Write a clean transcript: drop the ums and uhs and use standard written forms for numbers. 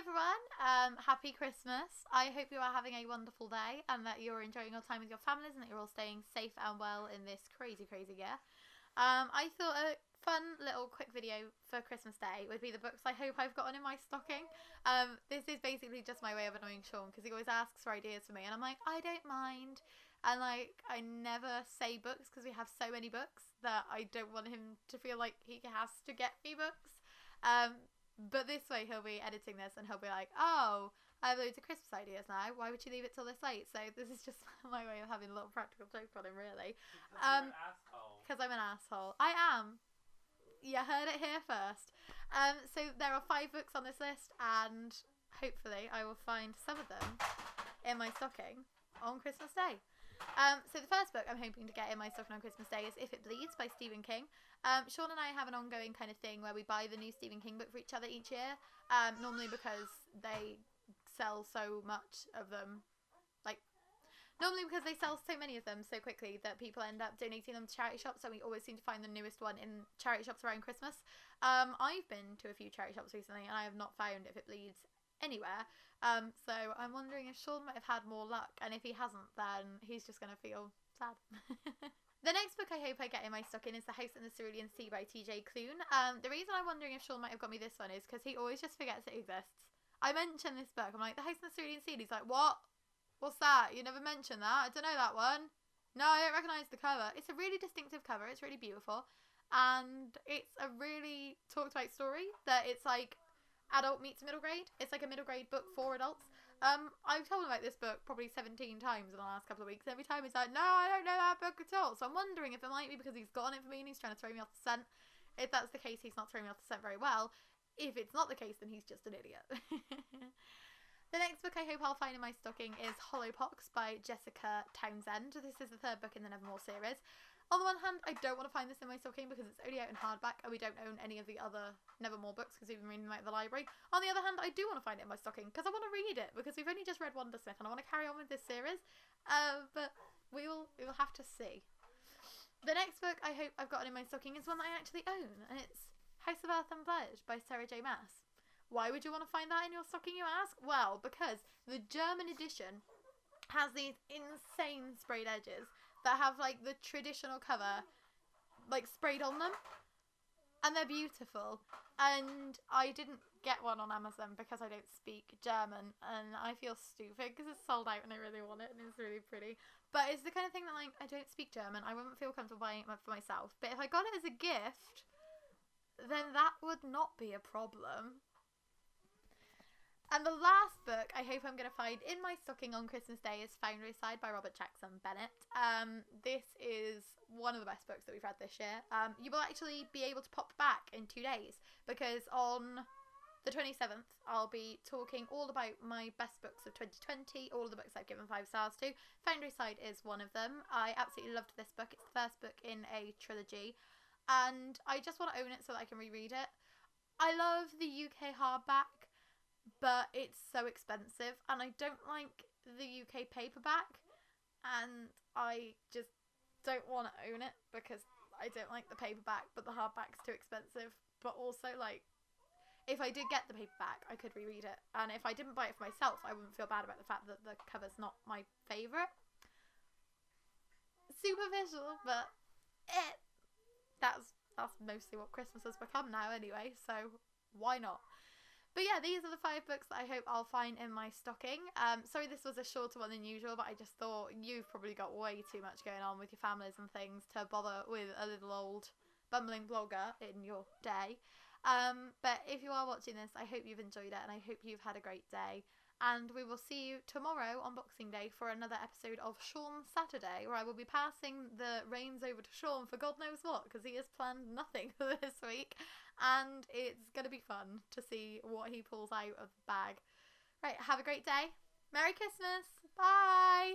everyone, happy Christmas. I hope you are having a wonderful day and that you're enjoying your time with your families and that you're all staying safe and well in this crazy year. I thought a fun little quick video for Christmas Day would be the books I hope I've gotten in my stocking. This is basically just my way of annoying Sean because he always asks for ideas for me and I'm like, I don't mind. And like, I never say books because we have so many books that I don't want him to feel like he has to get me books. But this way he'll be editing this and he'll be like, oh, I have loads of Christmas ideas now. Why would you leave it till this late? So this is just my way of having a little practical joke on him, really. Because I'm an asshole. I am. You heard it here first. So there are 5 books on this list and hopefully I will find some of them in my stocking on Christmas Day. So the first book I'm hoping to get in my stocking on Christmas Day is If It Bleeds by Stephen King. Sean and I have an ongoing kind of thing where we buy the new Stephen King book for each other each year, normally because they sell so much of them, normally because they sell so many of them so quickly that people end up donating them to charity shops, so we always seem to find the newest one in charity shops around Christmas. I've been to a few charity shops recently and I have not found If It Bleeds anywhere, so I'm wondering if Sean might have had more luck, and if he hasn't then he's just going to feel sad. The next book I hope I get in my stocking is The House in the Cerulean Sea by TJ Klune. The reason I'm wondering if Sean might have got me this one is because he always just forgets it exists. I mentioned this book, I'm like, The House in the Cerulean Sea, and he's like, what? What's that? You never mentioned that? I don't know that one. No, I don't recognise the cover. It's a really distinctive cover, it's really beautiful, and it's a really talked about story that it's like adult meets middle grade. It's like a middle grade book for adults. I've told him about this book probably 17 times in the last couple of weeks. Every time he's like, no, I don't know that book at all. So I'm wondering if it might be because he's gotten it for me and he's trying to throw me off the scent. If that's the case, he's not throwing me off the scent very well. If it's not the case, then he's just an idiot. The next book I hope I'll find in my stocking is Hollowpox by Jessica Townsend. This is the 3rd book in the Nevermore series. On the one hand, I don't want to find this in my stocking because it's only out in hardback and we don't own any of the other Nevermore books because we've been reading them out of the library. On the other hand, I do want to find it in my stocking because I want to read it because we've only just read Wondersmith and I want to carry on with this series. But we will have to see. The next book I hope I've gotten in my stocking is one that I actually own, and it's House of Earth and Blood by Sarah J Maas. Why would you want to find that in your stocking, you ask? Well, because the German edition has these insane sprayed edges that have like the traditional cover like sprayed on them, and they're beautiful, and I didn't get one on Amazon because I don't speak German and I feel stupid because it's sold out and I really want it and it's really pretty, but it's the kind of thing that like I don't speak German, I wouldn't feel comfortable buying it for myself, but if I got it as a gift then that would not be a problem. And the last book I hope I'm going to find in my stocking on Christmas Day is Foundryside by Robert Jackson Bennett. This is one of the best books that we've read this year. You will actually be able to pop back in 2 days because on the 27th I'll be talking all about my best books of 2020, all of the books I've given 5 stars to. Foundryside is one of them. I absolutely loved this book. It's the first book in a trilogy and I just want to own it so that I can reread it. I love the UK hardback, but it's so expensive and I don't like the UK paperback and I just don't want to own it because I don't like the paperback, but the hardback's too expensive. But also, like, if I did get the paperback I could reread it, and if I didn't buy it for myself I wouldn't feel bad about the fact that the cover's not my favourite. Superficial, but that's mostly what Christmas has become now anyway, so why not? But yeah, these are the 5 books that I hope I'll find in my stocking. Sorry this was a shorter one than usual, but I just thought you've probably got way too much going on with your families and things to bother with a little old bumbling blogger in your day. But if you are watching this, I hope you've enjoyed it and I hope you've had a great day. And we will see you tomorrow on Boxing Day for another episode of Sean Saturday, where I will be passing the reins over to Sean for God knows what, because he has planned nothing for this week, and it's going to be fun to see what he pulls out of the bag. Right, have a great day. Merry Christmas. Bye.